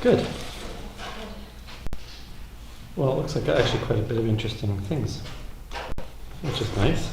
Good. Well, it looks like actually quite a bit of interesting things, which is nice.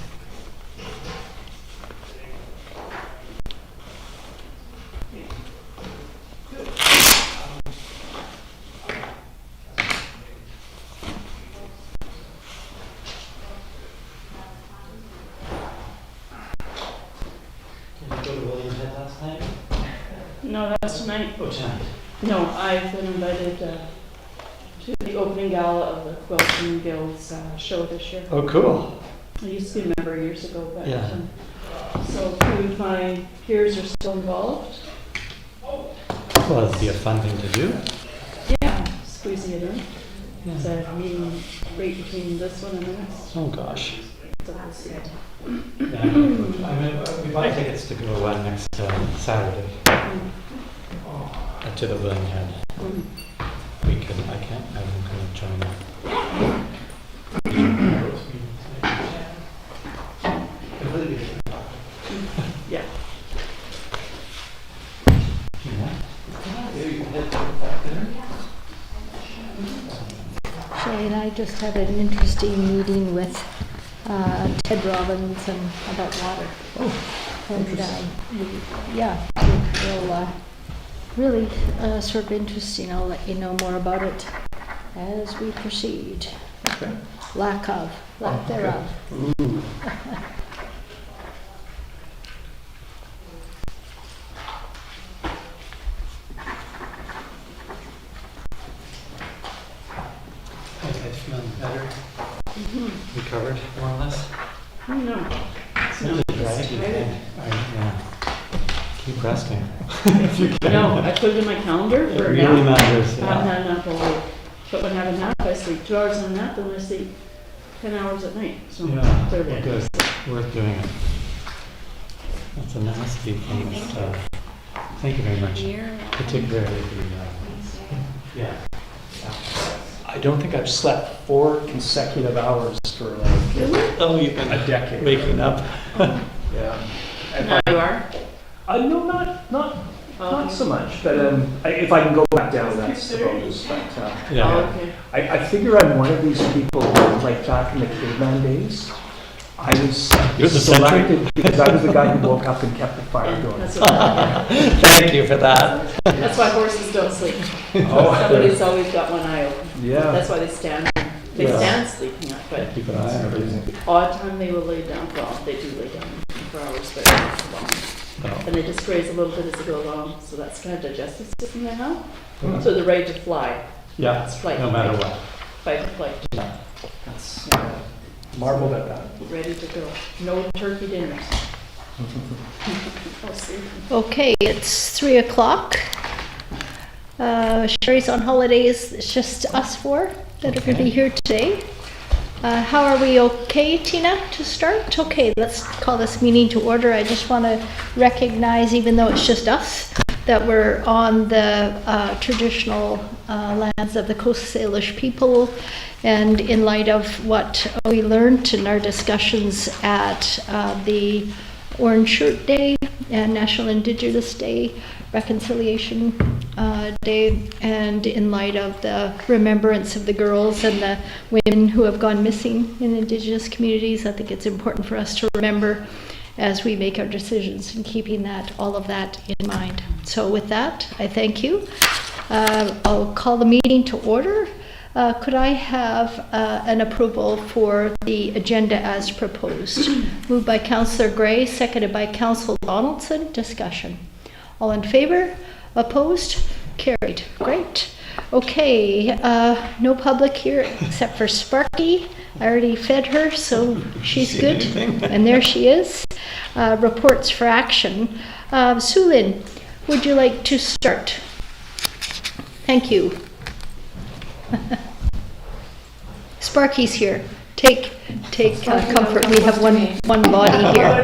No, that's tonight. Oh, tonight. No, I've been invited to the opening gala of the Quilting and Guild's show this year. Oh, cool. I used to be a member years ago, but Yeah. So two of my peers are still involved. Well, that'd be a fun thing to do. Yeah, squeezing it in. Yeah. So I have a meeting right between this one and the next. Oh gosh. So we'll see. Yeah, we bought tickets to go next Saturday to the Willing Head. We couldn't. I can't. I'm going to join that. Yeah. Shay and I just had an interesting meeting with Ted Robbins and about water. And we'll really sort of interesting. I'll let you know more about it as we proceed. Okay. Lack thereof. Ooh. Feeling better? Recovered, more or less? No. It's Really not. dry. It's tired. Yeah. Keep resting. If you can. No, I put it in my calendar It for a really nap. matters. I haven't Yeah. had a nap all week. But when I have a nap, I sleep 2 hours in a nap, and I sleep 10 hours at night. So Yeah. clearly I Well, can good. sleep. Worth doing it. That's a nasty thing. Thank you very much. Particularly the yeah. I don't think I've slept 4 consecutive hours for like Oh, you've been a decade. waking up. Yeah. Now you are? No, not so much. But if I can go back down, that's the bonus. But Yeah. Oh, okay. I figure I'm one of these people like back in the caveman days. I was You're the selected because I was the guy who woke up and kept the fire And going. that's, what, Thank you for that. that's why horses don't sleep. Oh. Somebody's always got one eye open. Yeah. That's why they stand. They Yeah. stand sleeping up, but Keep an eye on everything. odd time they will lay down. Well, they do lay down for hours, but not for long. Oh. And they just graze a little bit as they go along. So that's kind of digestive system they have. Yeah. So they're ready to fly. Yeah. It's flight. No matter what. Fight or flight. That's marveled at that. Ready to go. No turkey dinners. Oh, see. Okay, it's 3 o'clock. Sherry's on holidays. It's just us 4 that are going to be here today. How are we okay, Tina, to start? Okay, let's call this meeting to order. I just want to recognize, even though it's just us, that we're on the traditional lands of the Coast Salish people. And in light of what we learned in our discussions at the Orange Shirt Day and National Indigenous Day, Reconciliation Day, and in light of the remembrance of the girls and the women who have gone missing in Indigenous communities, I think it's important for us to remember as we make our decisions and keeping all of that in mind. So with that, I thank you. I'll call the meeting to order. Could I have an approval for the agenda as proposed? Moved by Councillor Gray, seconded by Councillor Donaldson. Discussion. All in favor? Opposed? Carried. Great. Okay, no public here except for Sparky. I already fed her, so she's good. And there she is. Reports for action. Sulin, would you like to start? Thank you. Sparky's here. Take comfort. We have one body here.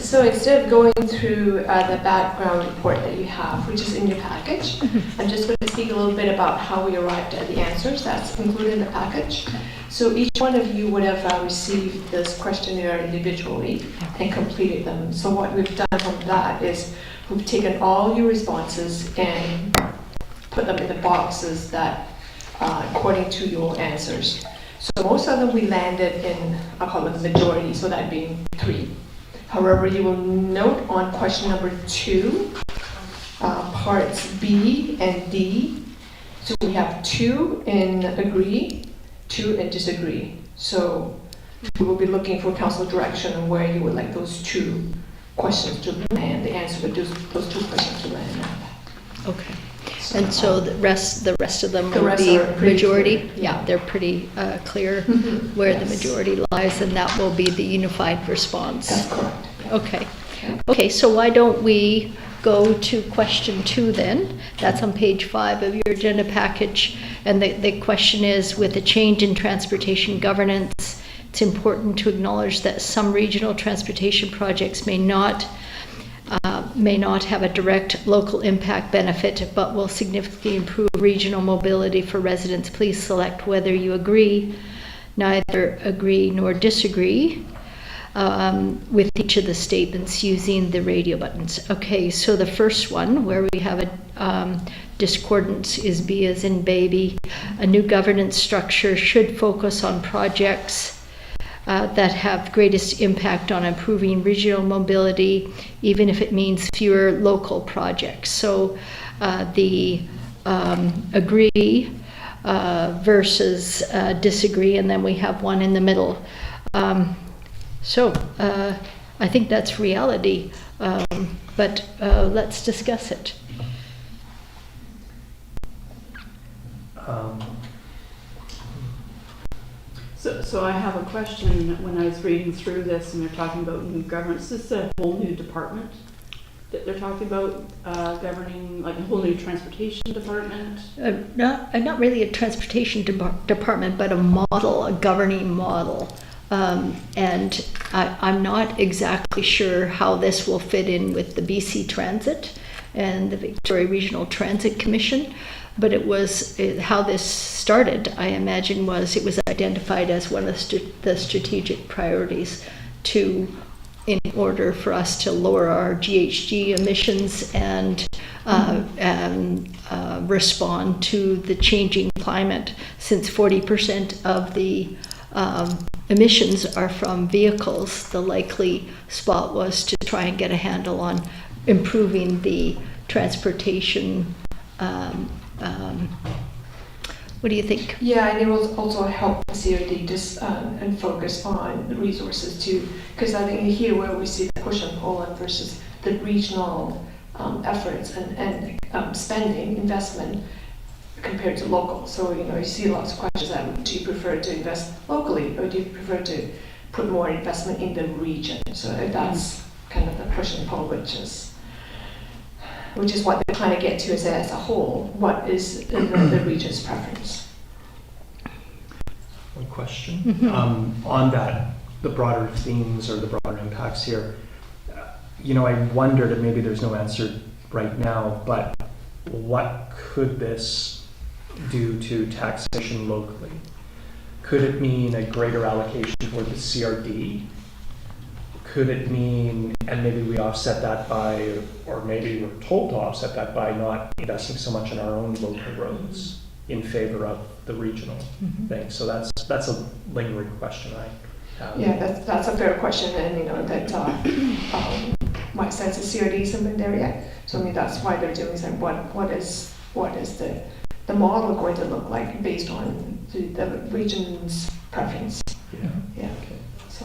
So instead of going through the background report that you have, which is in your package, I'm just going to speak a little bit about how we arrived at the answers that's included in the package. So each one of you would have received this questionnaire individually and completed them. So what we've done from that is we've taken all your responses and put them in the boxes that according to your answers. So most of them we landed in, I'll call it the majority, so that being 3. However, you will note on question number 2, parts B and D. So we have 2 in agree, 2 in disagree. So we will be looking for council direction on where you would like those 2 questions to land, the answer to those 2 questions to land. Okay. And so the rest of them The will rest be are pretty majority? clear. Yeah, they're pretty clear Mhm. where Yes. the majority lies, and that will be the unified response. That's correct. Okay. Okay, so why don't we go to question 2 then? That's on page 5 of your agenda package. And the question is, with a change in transportation governance, it's important to acknowledge that some regional transportation projects may not have a direct local impact benefit, but will significantly improve regional mobility for residents. Please select whether you agree, neither agree nor disagree with each of the statements using the radio buttons. Okay, so the first one where we have a discordance is B as in baby. A new governance structure should focus on projects that have greatest impact on improving regional mobility, even if it means fewer local projects. So the agree versus disagree, and then we have one in the middle. So I think that's reality, but let's discuss it. So I have a question. When I was reading through this and they're talking about new governance, this is a whole new department that they're talking about governing, like a whole new transportation department? Not really a transportation department, but a model, a governing model. And I'm not exactly sure how this will fit in with the BC Transit and the Victoria Regional Transit Commission. But how this started, I imagine, it was identified as one of the strategic priorities in order for us to lower our GHG emissions and respond to the changing climate, since 40% of the emissions are from vehicles. The likely spot was to try and get a handle on improving the transportation. What do you think? Yeah, and it will also help CRD just and focus on the resources too, because I think here where we see the push and pull versus the regional efforts and spending investment compared to local. So you see lots of questions that do you prefer to invest locally or do you prefer to put more investment in the region? So that's kind of the push and pull, which is what they kind of get to as a whole. What is the region's preference? One question. On that, the broader themes or the broader impacts here, I wondered, and maybe there's no answer right now, but what could this do to taxation locally? Could it mean a greater allocation toward the CRD? Could it mean, and maybe we offset that by, or maybe we're told to offset that by not investing so much in our own local roads in favor of the regional thing? So that's a lingering question I have. Yeah, that's a fair question, and that my sense of CRD isn't there yet. So I mean that's why they're doing something. What is the model going to look like based on the region's preference? Yeah. Okay. So.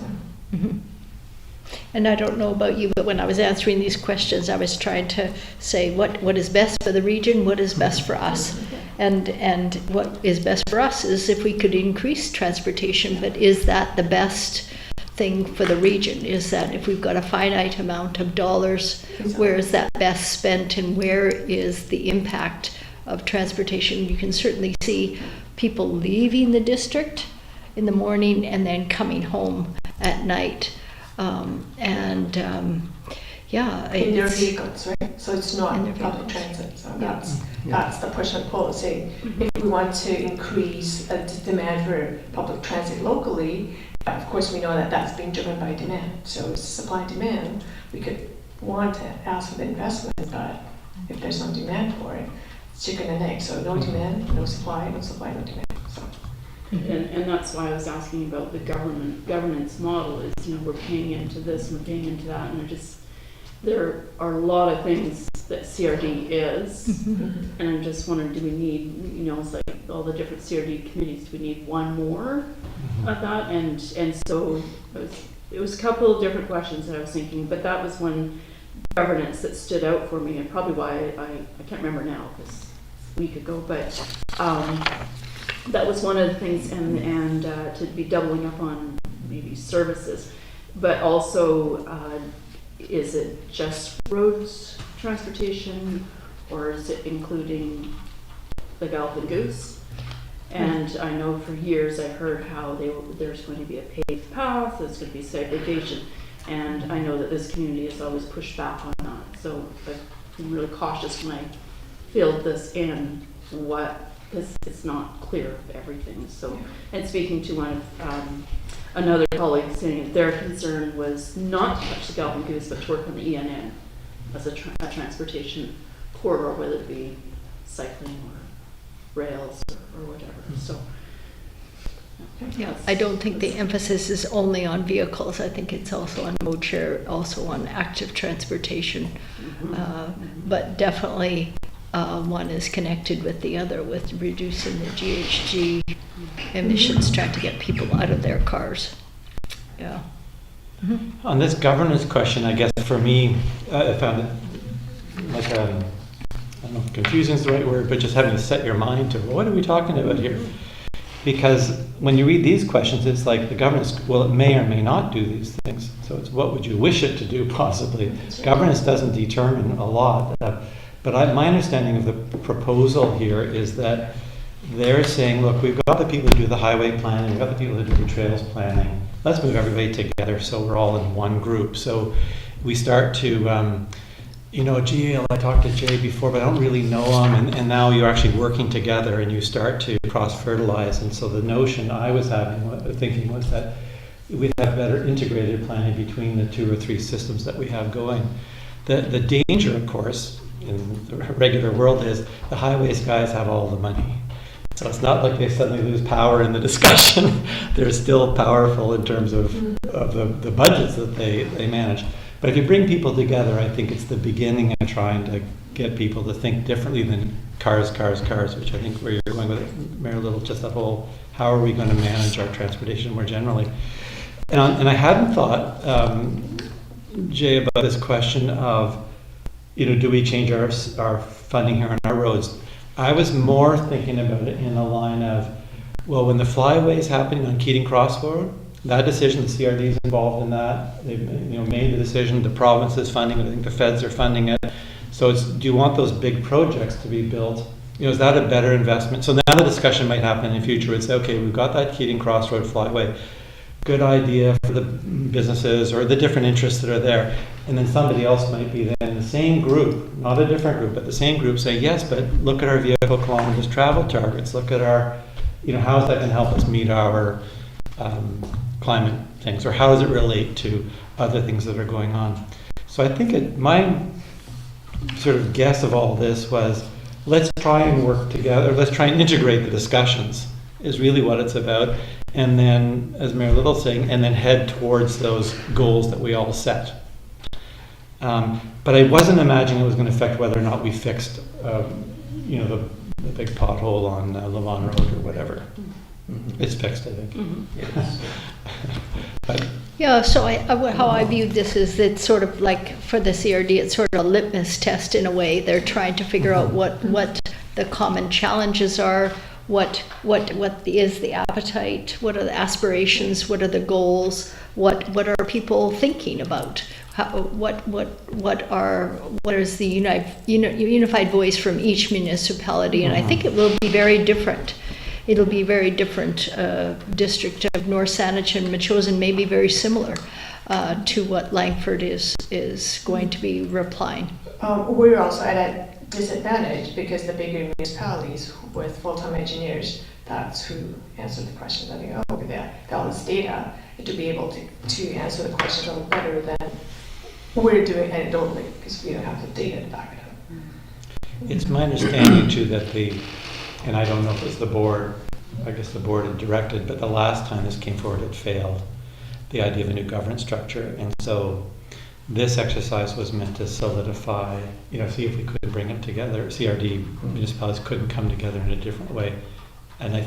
And I don't know about you, but when I was answering these questions, I was trying to say what is best for the region, what is best for us. And what is best for us is if we could increase transportation, but is that the best thing for the region? Is that if we've got a finite amount of dollars, where is that best spent and where is the impact of transportation? You can certainly see people leaving the district in the morning and then coming home at night. Yeah, In their it's, vehicles, right? So it's not In their public vehicles. transit. So Yeah. that's the push and pull. Saying if we want to increase the demand for public transit locally, of course we know that that's being driven by demand. So it's supply and demand. We could want to ask for the investment, but if there's no demand for it, it's chicken and egg. So no demand, no supply, no supply, no demand. So And that's why I was asking about the governance model is, we're paying into this and we're paying into that, and there are a lot of things that CRD is, and I'm just wondering, do we need, it's like all the different CRD committees, do we need one more of that? And so it was a couple of different questions that I was thinking, but that was one governance that stood out for me, and probably why I can't remember now, because a week ago, but that was one of the things, and to be doubling up on maybe services, but also is it just roads transportation, or is it including the Gallop and Goose? And I know for years I heard how there's going to be a paved path, there's going to be segregation, and I know that this community has always pushed back on that. So I'm really cautious when I filled this in, because it's not clear of everything. So, and speaking to one of another colleague saying their concern was not to touch the Gallop and Goose, but to work on the ENN as a transportation corridor, whether it be cycling or rails or whatever. So, yeah, I don't think the emphasis is only on vehicles. I think it's also on mode share, also on active transportation. But definitely one is connected with the other, with reducing the GHG emissions, trying to get people out of their cars. Yeah. On this governance question, I guess for me, I found it like, I don't know if confusing is the right word, but just having to set your mind to, what are we talking about here? Because when you read these questions, it's like the governance, well, it may or may not do these things. So it's what would you wish it to do, possibly. Governance doesn't determine a lot. But my understanding of the proposal here is that they're saying, look, we've got the people who do the highway planning, we've got the people who do the trails planning. Let's move everybody together so we're all in one group. So we start to, gee, I talked to Jay before, but I don't really know him. And now you're actually working together and you start to cross-fertilize. And so the notion I was thinking was that we'd have better integrated planning between the 2 or 3 systems that we have going. The danger, of course, in the regular world is the highways guys have all the money. So it's not like they suddenly lose power in the discussion. They're still powerful in terms of the budgets that they manage. But if you bring people together, I think it's the beginning of trying to get people to think differently than cars, which I think where you're going with it, Mayor Little, just that whole, how are we going to manage our transportation more generally? And I hadn't thought, Jay, about this question of, do we change our funding here on our roads? I was more thinking about it in the line of, well, when the flyway is happening on Keating Cross Road, that decision, the CRD is involved in that. They've made the decision, the province is funding it, I think the feds are funding it. So do you want those big projects to be built? Is that a better investment? So now the discussion might happen in the future. It's okay, we've got that Keating Cross Road flyway. Good idea for the businesses or the different interests that are there. And then somebody else might be then in the same group, not a different group, but the same group say, yes, but look at our vehicle kilometers travel targets. Look at our, how is that going to help us meet our climate things, or how does it relate to other things that are going on? So I think my sort of guess of all this was, let's try and work together, let's try and integrate the discussions is really what it's about. And then, as Mayor Little's saying, and then head towards those goals that we all set. But I wasn't imagining it was going to affect whether or not we fixed, the big pothole on Lavon Road or whatever. It's fixed, I think. Yes. But, yeah, so how I viewed this is it's sort of like for the CRD, it's sort of a litmus test in a way. They're trying to figure out what the common challenges are, what is the appetite, what are the aspirations, what are the goals, what are people thinking about, what is the unified voice from each municipality, and I think it will be very different. It'll be very different. District of North Saanich and Metchosin may be very similar. to what Langford is going to be replying. We're also at a disadvantage because the bigger municipalities with full-time engineers, that's who answer the questions. I think, oh, okay, they have all this data to be able to answer the questions a little better than we're doing anecdotally because we don't have the data to back it up. It's my understanding too that and I don't know if it's the board, I guess the board had directed, but the last time this came forward it failed, the idea of a new governance structure. And so this exercise was meant to solidify, see if we could bring it together. CRD municipalities couldn't come together in a different way. And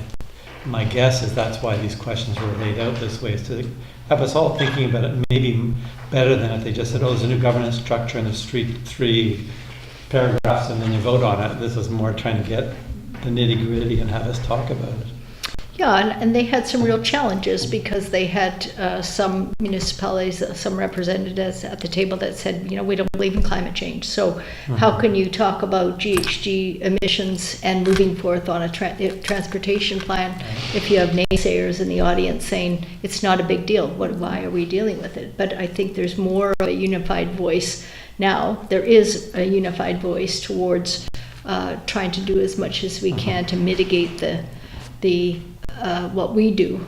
my guess is that's why these questions were laid out this way, is to have us all thinking about it maybe better than if they just said, oh, there's a new governance structure and there's three paragraphs and then you vote on it. This is more trying to get the nitty-gritty and have us talk about it. Yeah, and they had some real challenges because they had some municipalities, some representatives at the table that said, we don't believe in climate change. So how can you talk about GHG emissions and moving forth on a transportation plan if you have naysayers in the audience saying it's not a big deal? Why are we dealing with it? But I think there's more of a unified voice now. There is a unified voice towards trying to do as much as we can to mitigate the what we do,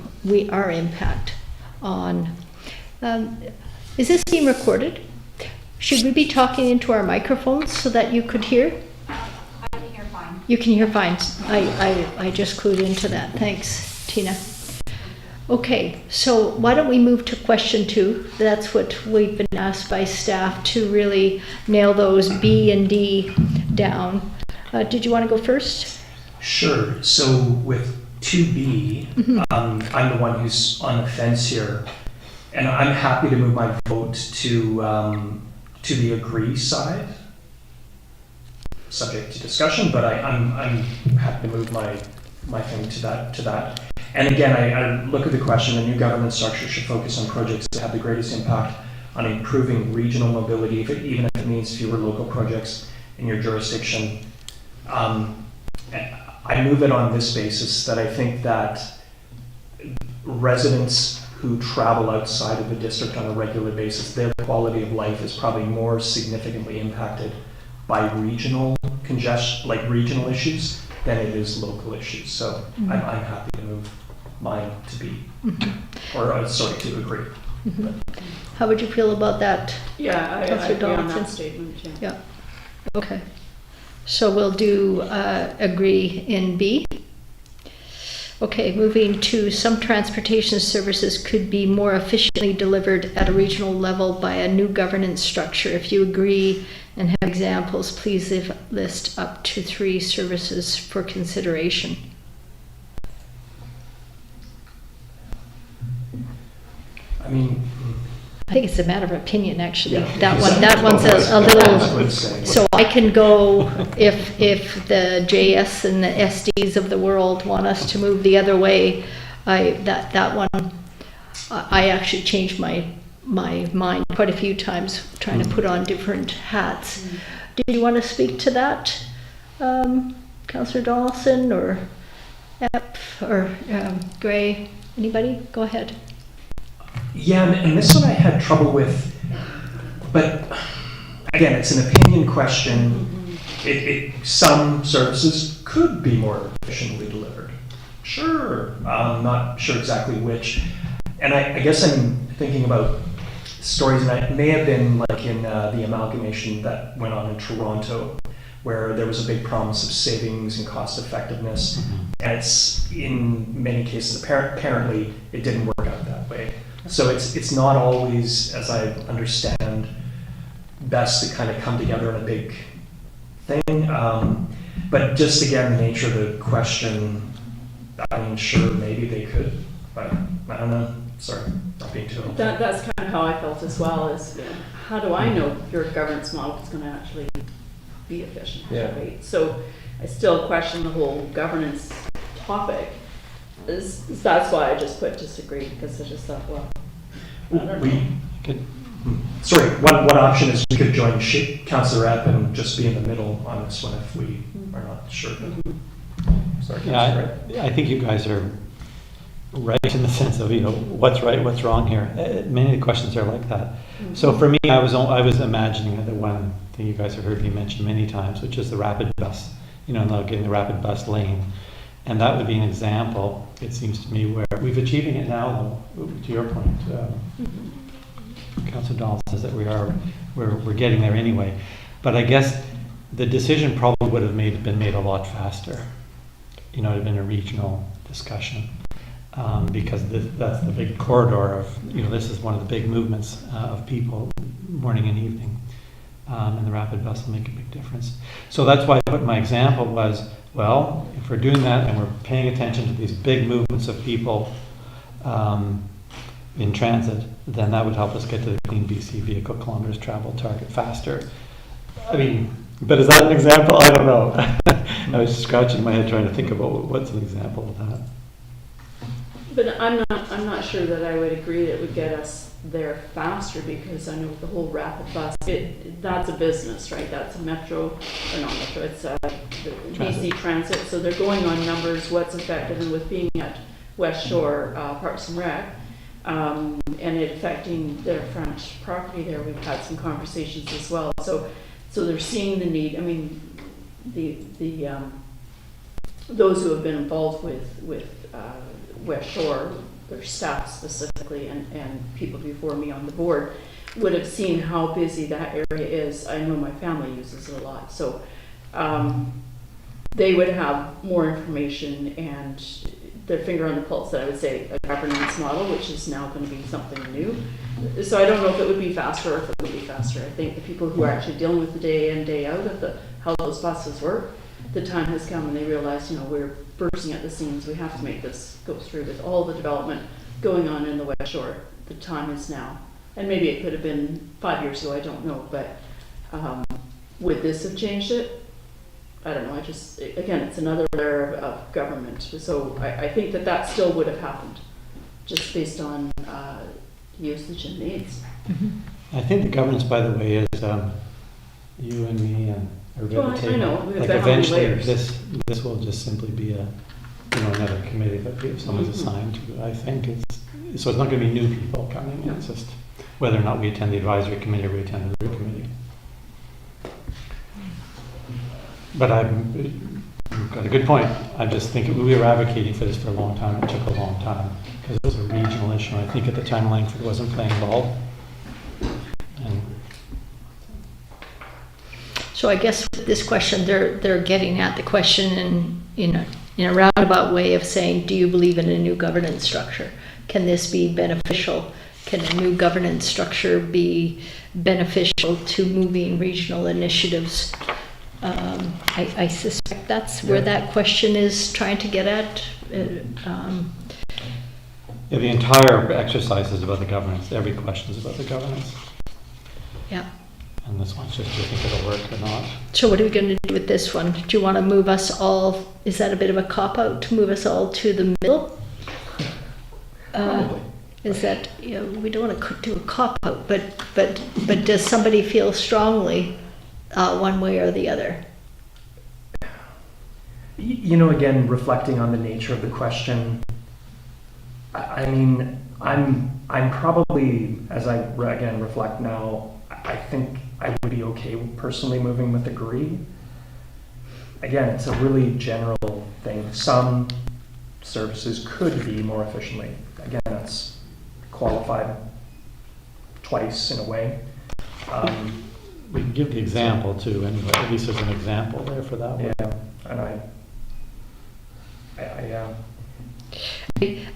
our impact on. Is this being recorded? Should we be talking into our microphones so that you could hear? I can hear fine. You can hear fine. I just clued into that. Thanks, Tina. Okay, so why don't we move to question 2? That's what we've been asked by staff to really nail those B and D down. Did you want to go first? Sure. So with 2B, I'm the one who's on the fence here, and I'm happy to move my vote to the agree side, subject to discussion. But I'm happy to move my thing to that. And again, I look at the question: the new government structure should focus on projects that have the greatest impact on improving regional mobility, even if it means fewer local projects in your jurisdiction. I move it on this basis that I think that residents who travel outside of the district on a regular basis, their quality of life is probably more significantly impacted by regional congestion, like regional issues, than it is local issues. So I'm happy to move mine to B, or sorry, to agree. How would you feel about that? Yeah, I Councillor agree on Donaldson? that statement, yeah. Yeah. Okay. So we'll do agree in B. Okay, moving to some transportation services could be more efficiently delivered at a regional level by a new governance structure. If you agree and have examples, please list up to 3 services for consideration. I mean, I think it's a matter of opinion, actually. Yeah. That one's a little. So I can go if the JS and the SDs of the world want us to move the other way. That one, I actually changed my mind quite a few times trying to put on different hats. Did you want to speak to that, Councillor Donaldson or Epp or Gray? Anybody? Go ahead. yeah, and this one I had trouble with, but again, it's an opinion question. Some services could be more efficiently delivered. Sure, I'm not sure exactly which. And I guess I'm thinking about stories, and it may have been like in the amalgamation that went on in Toronto, where there was a big promise of savings and cost effectiveness. And it's in many cases, apparently it didn't work out that way. So it's not always, as I understand, best to kind of come together in a big thing. But just again, the nature of the question, I mean, sure, maybe they could, but I don't know. Sorry, not being too helpful. That's kind of how I felt as well, is how do I know your governance model is going to actually be efficient, right? So I still question the whole governance topic. That's why I just put disagree, because I just thought, well, I don't know. Sorry, one option is we could join Councillor Epp and just be in the middle on this one if we are not sure. Sorry, Yeah, I think you guys are right in the sense of, what's right, what's wrong here. Many of the questions are like that. So for me, I was imagining the one thing you guys have heard me mention many times, which is the rapid bus, now getting the rapid bus lane. And that would be an example, it seems to me, where we've achieving it now, though, to your point. Councillor Donald says that we're getting there anyway. But I guess the decision probably would have been made a lot faster. It would have been a regional discussion. Because that's the big corridor of, this is one of the big movements of people morning and evening. And the rapid bus will make a big difference. So that's why I put my example was, well, if we're doing that and we're paying attention to these big movements of people in transit, then that would help us get to the clean BC vehicle kilometers traveled target faster. But is that an example? I don't know. I was scratching my head trying to think about what's an example of that. But I'm not sure that I would agree that it would get us there faster, because I know the whole rapid bus, that's a business, right? That's a metro, or not metro, it's the BC Transit. So they're going on numbers, what's effective, and with being at West Shore Parks and Rec, and it affecting their French property there, we've had some conversations as well. So they're seeing the need. Those who have been involved with West Shore, their staff specifically, and people before me on the board, would have seen how busy that area is. I know my family uses it a lot, so they would have more information and their finger on the pulse, that I would say, a governance model, which is now going to be something new. So I don't know if it would be faster or if it would be faster. I think the people who are actually dealing with the day in, day out of how those buses work, the time has come and they realize, we're bursting at the seams. We have to make this go through with all the development going on in the West Shore. The time is now. And maybe it could have been 5 years ago, I don't know. But would this have changed it? I don't know. Again, it's another layer of government. So I think that still would have happened, just based on usage and needs. I think the governance, by the way, is you and me and everybody at the table. I know. Like eventually, this will just simply be another committee that someone's assigned to. I think so. It's not going to be new people coming. It's just whether or not we attend the advisory committee or we attend the root committee. But you've got a good point. I just think we were advocating for this for a long time. It took a long time because it was a regional issue. I think at the time Langford wasn't playing ball. So I guess with this question, they're getting at the question in a roundabout way of saying, do you believe in a new governance structure? Can this be beneficial? Can a new governance structure be beneficial to moving regional initiatives? I suspect that's where that question is trying to get at. The entire exercise is about the governance. Every question is about the governance. Yeah. And this one's just, do you think it'll work or not? So what are we going to do with this one? Do you want to move us all, is that a bit of a cop-out, to move us all to the middle? Is that, we don't want to do a cop-out, but does somebody feel strongly one way or the other? Again, reflecting on the nature of the question, I'm probably, as I again reflect now, I think I would be okay personally moving with agree. Again, it's a really general thing. Some services could be more efficiently. Again, that's qualified twice in a way. We can give the example too, anyway. At least there's an example there for that one. Yeah, and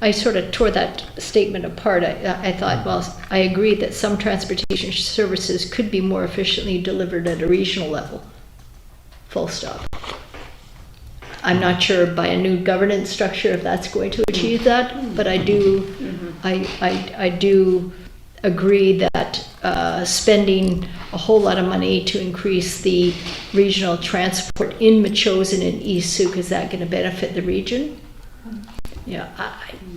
I sort of tore that statement apart. I thought, well, I agree that some transportation services could be more efficiently delivered at a regional level. Full stop. I'm not sure by a new governance structure if that's going to achieve that, but I do, I do agree that spending a whole lot of money to increase the regional transport in Machosen and East Sioux, is that going to benefit the region? Yeah,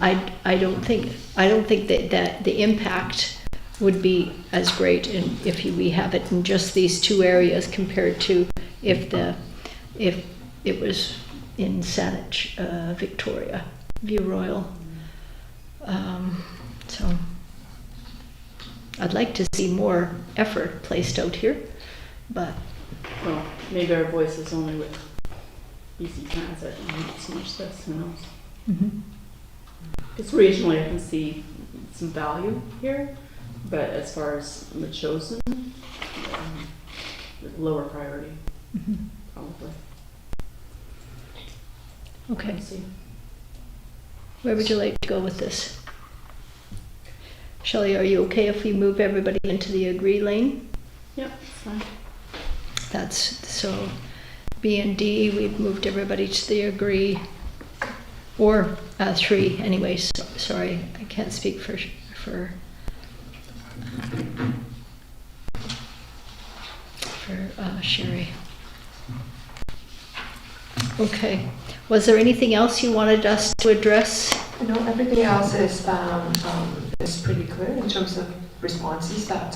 I don't think that the impact would be as great if we have it in just these two areas compared to if it was in Saanich, Victoria, View Royal. So I'd like to see more effort placed out here, but Well, maybe our voice is only with BC Transit and not so much this, who knows? mhm. Because regionally I can see some value here, but as far as the chosen, lower priority, Mhm. probably. Okay, We'll see. where would you like to go with this? Shelley, are you okay if we move everybody into the agree lane? Yep, it's fine. That's, so B and D, we've moved everybody to the agree, or 3 anyways, sorry, I can't speak for Sherry. Okay, was there anything else you wanted us to address? No, everything else is pretty clear in terms of responses that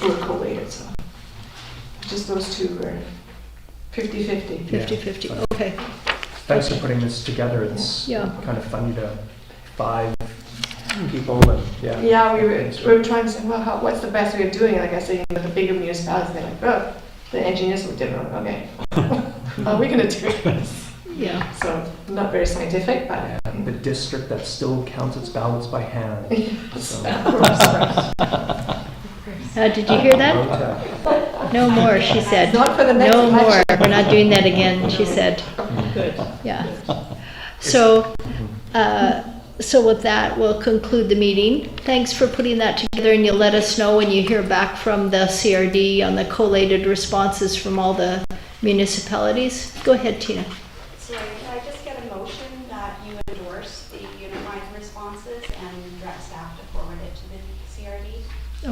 were collated, so just those two were 50-50. 50-50, okay. Thanks for putting this together. It's Yeah. kind of funny to 5 people and yeah. Yeah, we were trying to say, well, what's the best way of doing it? Like I say, with the bigger municipalities, they're like, oh, the engineers look different. Okay, how are we going to do this? Yeah. So not very scientific, but Yeah, the district that still counts its ballots by hand. So, Did you hear that? No more, she said. not for the next No more, election. we're not doing that again, she said. Good. Yeah. So, so with that, we'll conclude the meeting. Thanks for putting that together, and you'll let us know when you hear back from the CRD on the collated responses from all the municipalities. Go ahead, Tina. Sorry, can I just get a motion that you endorse the unified responses and direct staff to forward it to the CRD?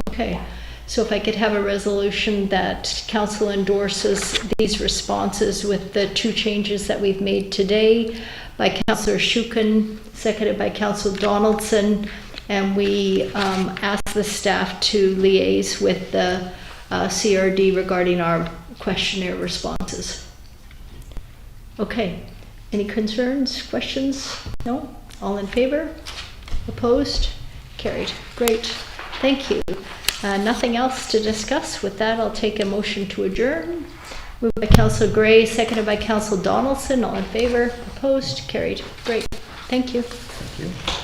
Okay, so if I could have a resolution that council endorses these responses with the 2 changes that we've made today by Councillor Shukin, seconded by Councillor Donaldson, and we ask the staff to liaise with the CRD regarding our questionnaire responses. Okay, any concerns, questions? No? All in favor? Opposed? Carried. Great. Thank you. Nothing else to discuss. With that, I'll take a motion to adjourn. Moved by Councillor Gray, seconded by Councillor Donaldson. All in favor? Opposed? Carried. Great. Thank you. thank you.